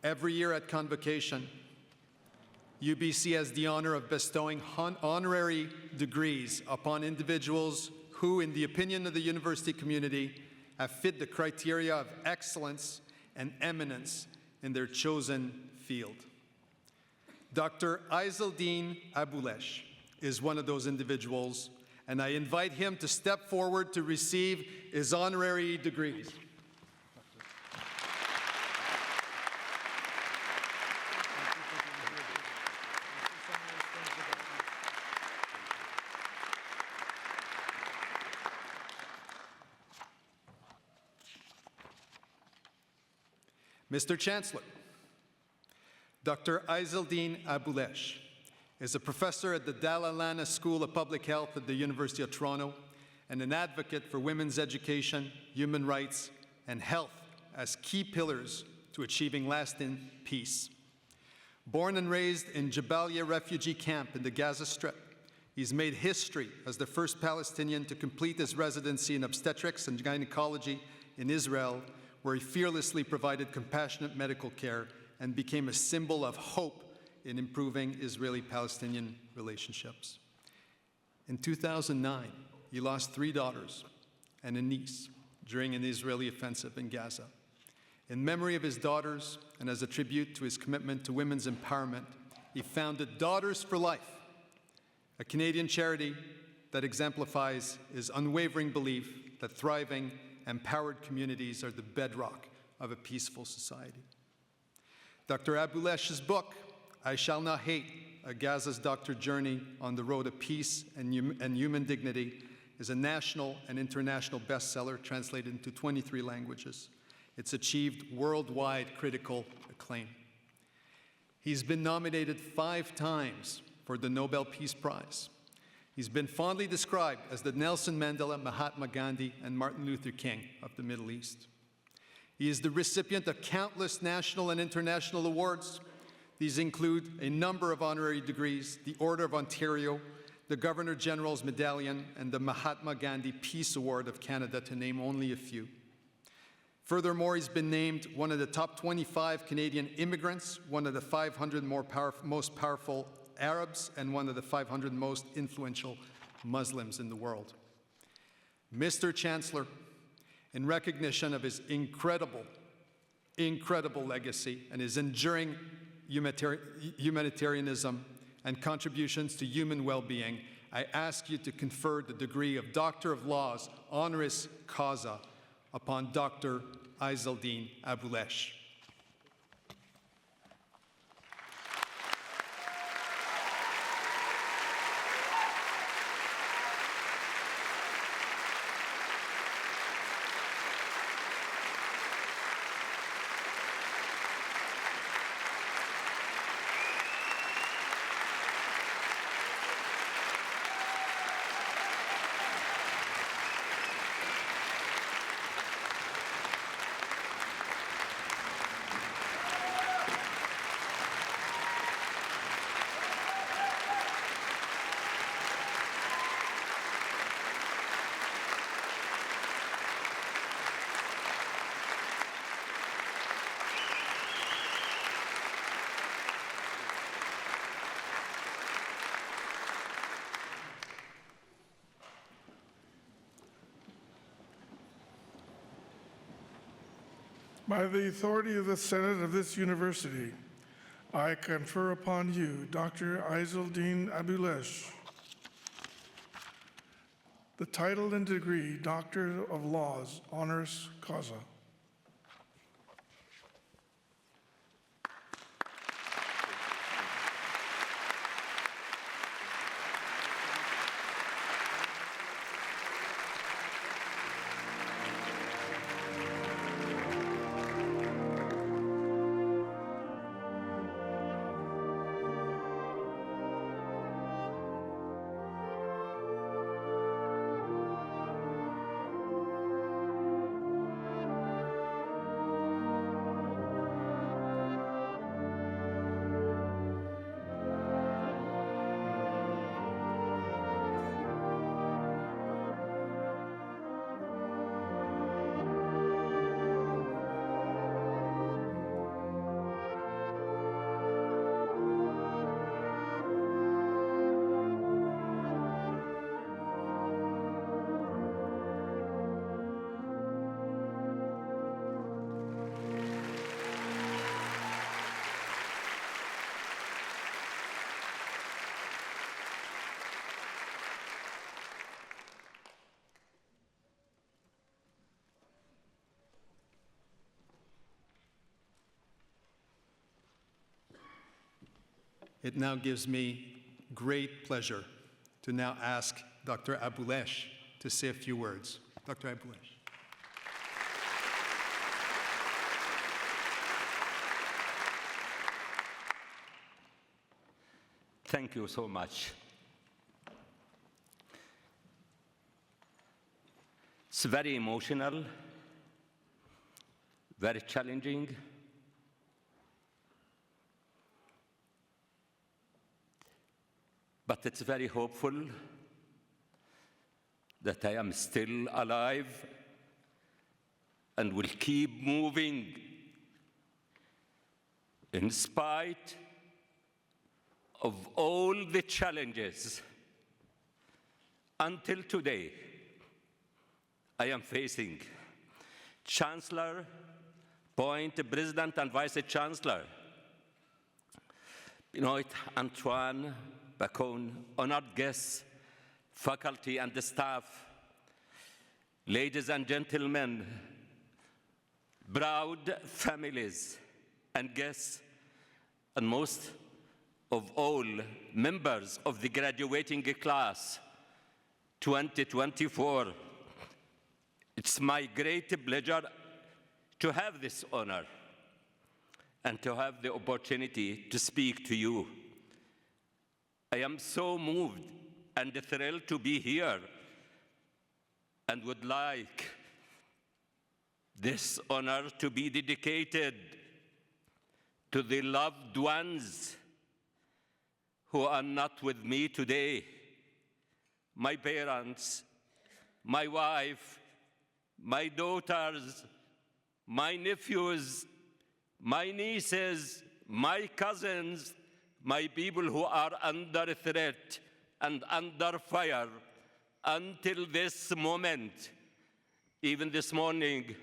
Every year at convocation, UBC has the honor of bestowing honorary degrees upon individuals who, in the opinion of the university community, have fit the criteria of excellence and eminence in their chosen field. Dr. Izzeldin Abuelaish is one of those individuals, and I invite him to step forward to receive his honorary degrees. Mr. Chancellor, Dr. Izzeldin Abuelaish is a professor at the Dalla Lana School of Public Health at the University of Toronto and an advocate for women's education, human rights, and health as key pillars to achieving lasting peace. Born and raised in Jabalia refugee camp in the Gaza Strip, he's made history as the first Palestinian to complete his residency in obstetrics and gynecology in Israel, where he fearlessly provided compassionate medical care and became a symbol of hope in improving Israeli-Palestinian relationships. In 2009, he lost 3 daughters and a niece during an Israeli offensive in Gaza. In memory of his daughters and as a tribute to his commitment to women's empowerment, he founded Daughters for Life, a Canadian charity that exemplifies his unwavering belief that thriving, empowered communities are the bedrock of a peaceful society. Dr. Abuelaish's book, I Shall Not Hate, A Gaza's Doctor Journey on the Road to Peace and Human Dignity, is a national and international bestseller translated into 23 languages. It's achieved worldwide critical acclaim. He's been nominated 5 times for the Nobel Peace Prize. He's been fondly described as the Nelson Mandela, Mahatma Gandhi, and Martin Luther King of the Middle East. He is the recipient of countless national and international awards. These include a number of honorary degrees, the Order of Ontario, the Governor General's Medallion, and the Mahatma Gandhi Peace Award of Canada, to name only a few. Furthermore, he's been named one of the top 25 Canadian immigrants, one of the 500 most powerful Arabs, and one of the 500 most influential Muslims in the world. Mr. Chancellor, in recognition of his incredible legacy and his enduring humanitarianism and contributions to human well-being, I ask you to confer the degree of Doctor of Laws, honoris causa, upon Dr. Izzeldin Abuelaish. By the authority of the Senate of this university, I confer upon you, Dr. Izzeldin Abuelaish, the title and degree Doctor of Laws, honoris causa. It now gives me great pleasure to now ask Dr. Abuelaish to say a few words. Dr. Abuelaish. Thank you so much. It's very emotional, very challenging. But it's very hopeful that I am still alive and will keep moving in spite of all the challenges. Until today, I am facing Chancellor, Point President and Vice Chancellor, Benoit Antoine Bacon, honored guests, faculty and staff, ladies and gentlemen, proud families and guests, and most of all, members of the graduating class 2024. It's my great pleasure to have this honor and to have the opportunity to speak to you. I am so moved and thrilled to be here and would like this honor to be dedicated to the loved ones who are not with me today. My parents, my wife, my daughters, my nephews, my nieces, my cousins, my people who are under threat and under fire until this moment. Even this morning,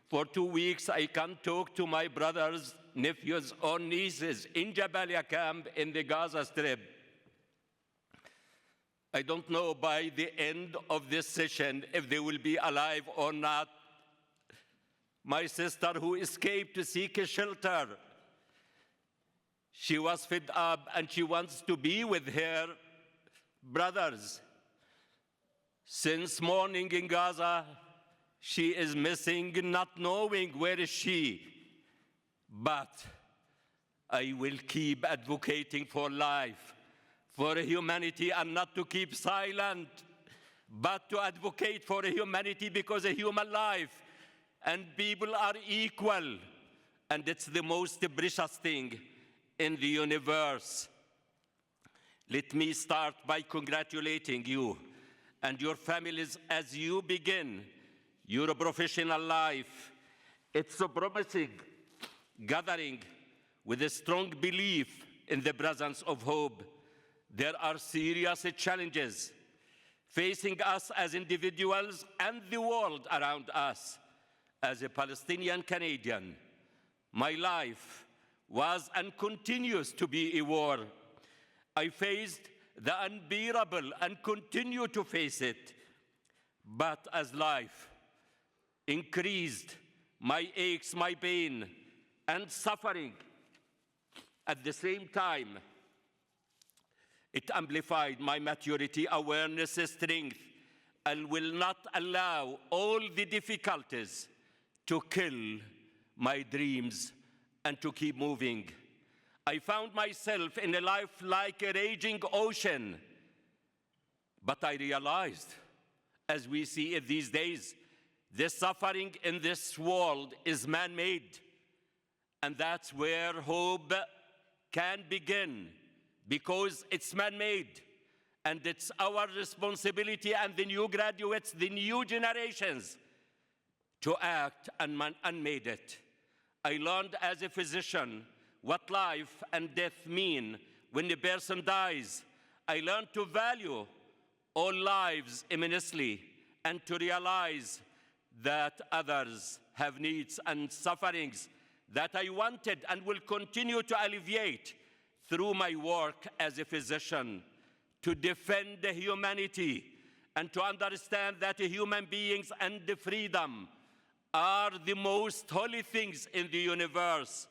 for 2 weeks, I can't talk to my brothers, nephews, or nieces in Jabalia camp in the Gaza Strip. I don't know by the end of this session if they will be alive or not. My sister who escaped to seek a shelter, she was fed up and she wants to be with her brothers. Since morning in Gaza, she is missing, not knowing where is she. But I will keep advocating for life, for humanity, and not to keep silent, but to advocate for humanity, because a human life and people are equal, and it's the most precious thing in the universe. Let me start by congratulating you and your families as you begin your professional life. It's a promising gathering with a strong belief in the presence of hope. There are serious challenges facing us as individuals and the world around us. As a Palestinian Canadian, my life was and continues to be a war. I faced the unbearable and continue to face it. But as life increased, my aches, my pain, and suffering, at the same time, it amplified my maturity, awareness, strength, and will not allow all the difficulties to kill my dreams and to keep moving. I found myself in a life like a raging ocean, but I realized, as we see it these days, the suffering in this world is man-made, and that's where hope can begin, because it's man-made, and it's our responsibility and the new graduates, the new generations, to act and made it. I learned as a physician what life and death mean when a person dies. I learned to value all lives immensely and to realize that others have needs and sufferings that I wanted and will continue to alleviate through my work as a physician, to defend humanity and to understand that human beings and the freedom are the most holy things in the universe.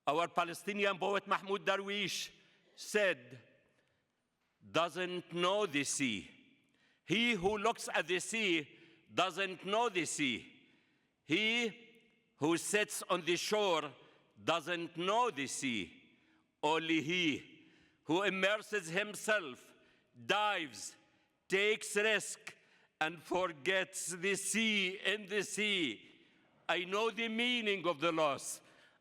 Our Palestinian poet Mahmoud Darwish said, doesn't know the sea. He who looks at the sea doesn't know the sea. He who sits on the shore doesn't know the sea. Only he who immerses himself, dives, takes risk, and forgets the sea in the sea. I know the meaning of the loss.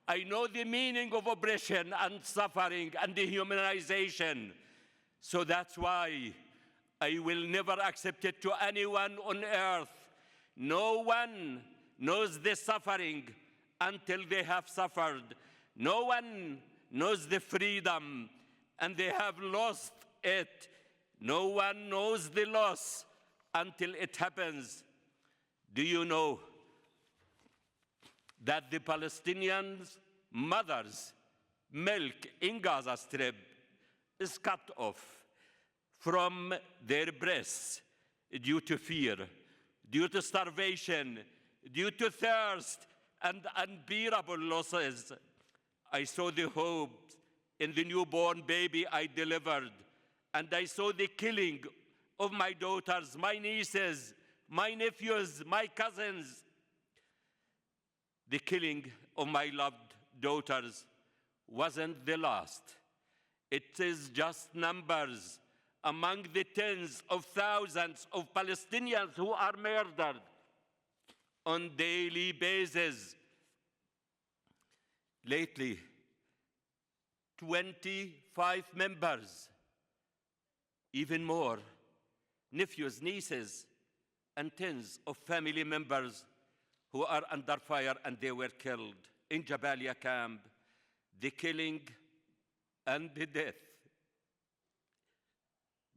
I know the meaning of oppression and suffering and dehumanization. So that's why I will never accept it to anyone on earth. No one knows the suffering until they have suffered. No one knows the freedom and they have lost it. No one knows the loss until it happens. Do you know that the Palestinians' mothers' milk in Gaza Strip is cut off from their breasts due to fear, due to starvation, due to thirst and unbearable losses? I saw the hope in the newborn baby I delivered, and I saw the killing of my daughters, my nieces, my nephews, my cousins. The killing of my loved daughters wasn't the last. It is just numbers among the tens of thousands of Palestinians who are murdered on daily basis. Lately, 25 members, even more, nephews, nieces, and tens of family members who are under fire, and they were killed in Jabalia camp. The killing and the death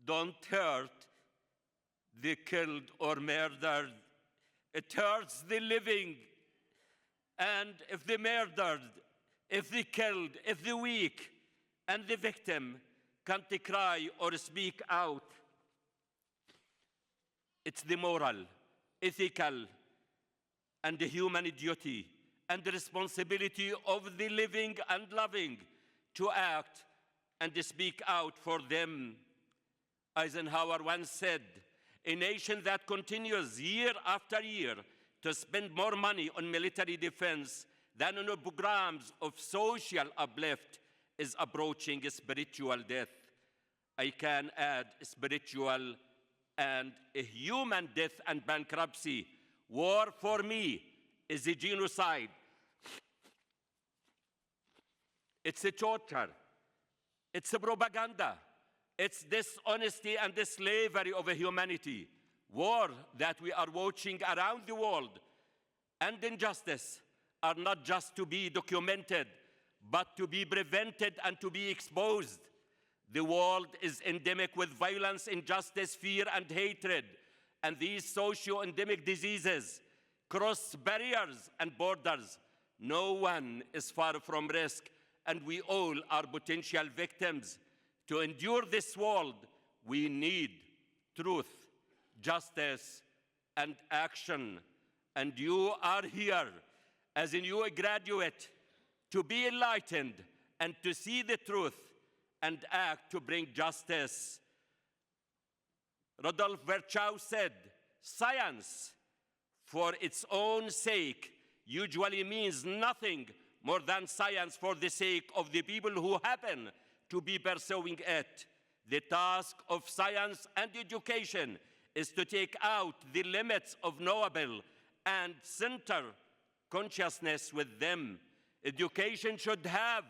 don't hurt the killed or murdered. It hurts the living. And if the murdered, if the killed, if the weak, and the victim can't cry or speak out, it's the moral, ethical, and the human duty and the responsibility of the living and loving to act and speak out for them. Eisenhower once said, a nation that continues year after year to spend more money on military defense than on programs of social uplift is approaching spiritual death. I can add spiritual and a human death and bankruptcy. War for me is a genocide. It's a torture. It's a propaganda. It's dishonesty and the slavery of a humanity. War that we are watching around the world and injustice are not just to be documented, but to be prevented and to be exposed. The world is endemic with violence, injustice, fear, and hatred. And these socio-endemic diseases cross barriers and borders. No one is far from risk, and we all are potential victims. To endure this world, we need truth, justice, and action. And you are here as a new graduate to be enlightened and to see the truth and act to bring justice. Rudolf Virchow said, science for its own sake usually means nothing more than science for the sake of the people who happen to be pursuing it. The task of science and education is to take out the limits of knowable and center consciousness with them. Education should have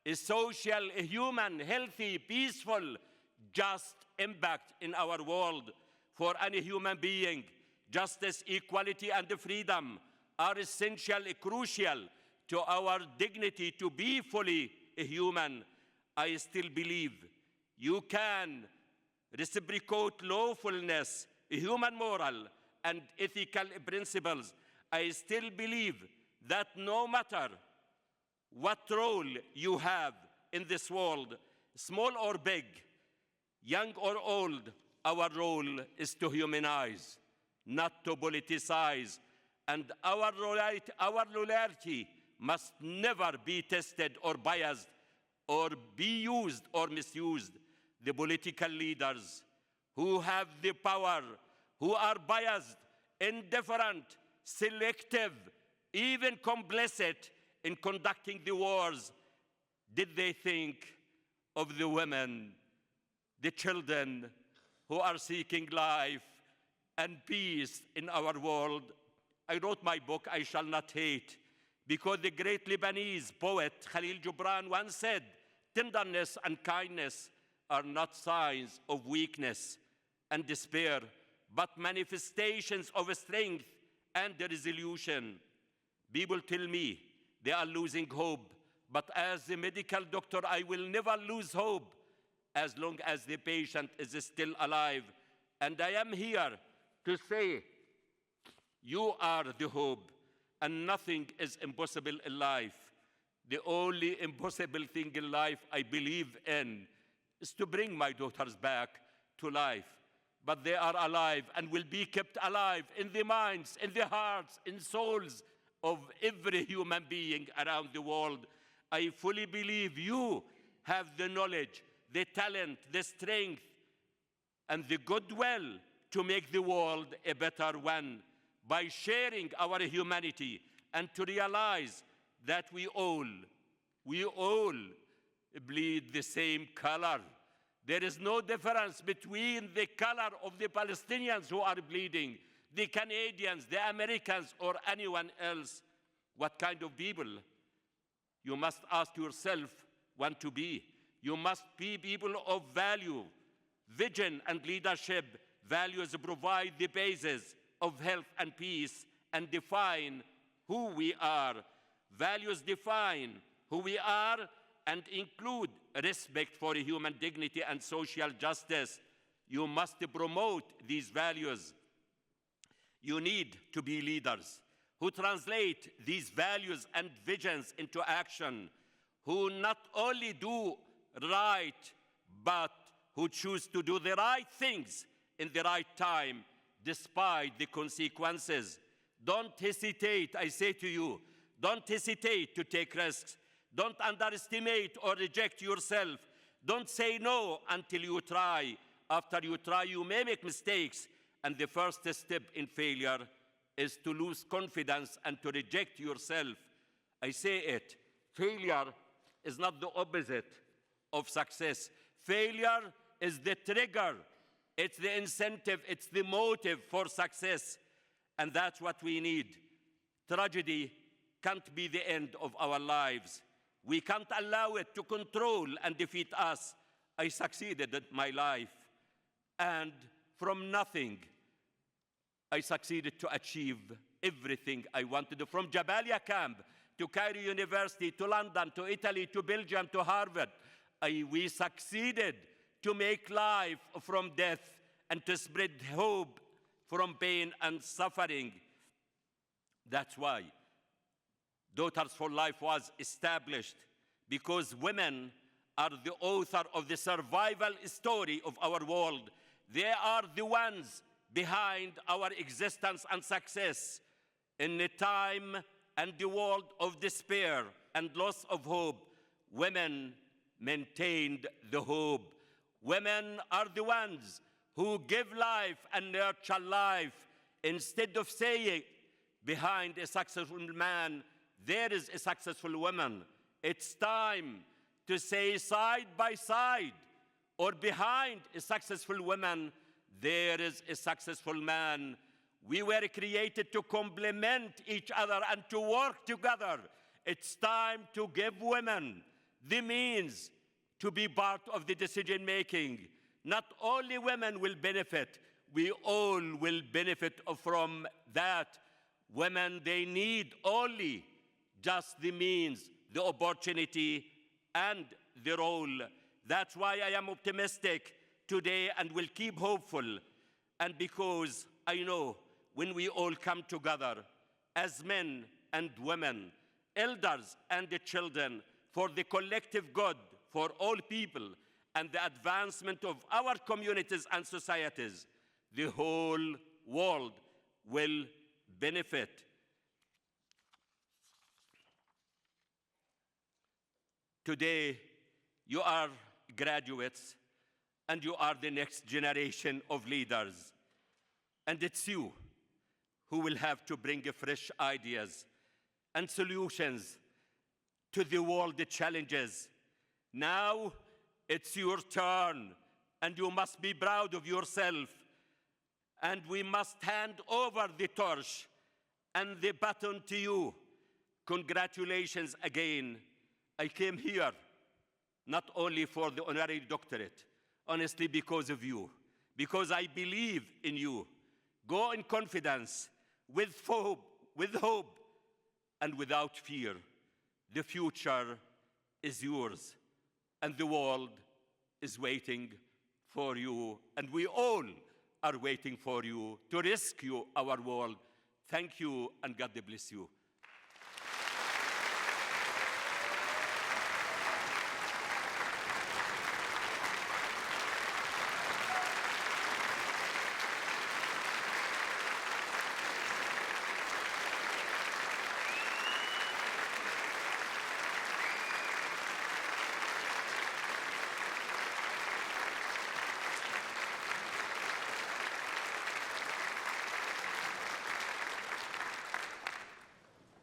a social, a human, healthy, peaceful, just impact in our world. For any human being, justice, equality, and freedom are essential, crucial to our dignity to be fully a human. I still believe you can reciprocate lawfulness, human moral, and ethical principles. I still believe that no matter what role you have in this world, small or big, young or old, our role is to humanize, not to politicize. And our loyalty must never be tested or biased or be used or misused. The political leaders who have the power, who are biased, indifferent, selective, even complicit in conducting the wars, did they think of the women, the children who are seeking life and peace in our world? I wrote my book, I Shall Not Hate, because the great Lebanese poet Khalil Gibran once said, tenderness and kindness are not signs of weakness and despair, but manifestations of strength and resolution. People tell me they are losing hope, but as a medical doctor, I will never lose hope as long as the patient is still alive. And I am here to say, you are the hope, and nothing is impossible in life. The only impossible thing in life I believe in is to bring my daughters back to life. But they are alive and will be kept alive in the minds, in the hearts, in souls of every human being around the world. I fully believe you have the knowledge, the talent, the strength, and the goodwill to make the world a better one by sharing our humanity and to realize that we all bleed the same color. There is no difference between the color of the Palestinians who are bleeding, the Canadians, the Americans, or anyone else. What kind of people? You must ask yourself want to be. You must be people of value, vision, and leadership. Values provide the basis of health and peace and define who we are. Values define who we are and include respect for human dignity and social justice. You must promote these values. You need to be leaders who translate these values and visions into action, who not only do right, but who choose to do the right things in the right time, despite the consequences. Don't hesitate, I say to you, don't hesitate to take risks. Don't underestimate or reject yourself. Don't say no until you try. After you try, you may make mistakes. And the first step in failure is to lose confidence and to reject yourself. I say it, failure is not the opposite of success. Failure is the trigger. It's the incentive, it's the motive for success. And that's what we need. Tragedy can't be the end of our lives. We can't allow it to control and defeat us. I succeeded in my life. And from nothing, I succeeded to achieve everything I wanted. From Jabalia camp to Cairo University, to London, to Italy, to Belgium, to Harvard, we succeeded to make life from death and to spread hope from pain and suffering. That's why Daughters for Life was established, because women are the author of the survival story of our world. They are the ones behind our existence and success. In a time and the world of despair and loss of hope, women maintained the hope. Women are the ones who give life and nurture life. Instead of saying, behind a successful man, there is a successful woman. It's time to say side by side, or behind a successful woman, there is a successful man. We were created to complement each other and to work together. It's time to give women the means to be part of the decision-making. Not only women will benefit, we all will benefit from that. Women, they need only just the means, the opportunity, and the role. That's why I am optimistic today and will keep hopeful. And because I know when we all come together as men and women, elders and the children, for the collective good, for all people, and the advancement of our communities and societies, the whole world will benefit. Today, You are graduates, and you are the next generation of leaders. And it's you who will have to bring fresh ideas and solutions to the world challenges. Now it's your turn, and you must be proud of yourself. And we must hand over the torch and the baton to you. Congratulations again. I came here not only for the honorary doctorate, honestly because of you, because I believe in you. Go in confidence, with hope, and without fear. The future is yours, and the world is waiting for you, and we all are waiting for you to rescue our world. Thank you, and God bless you.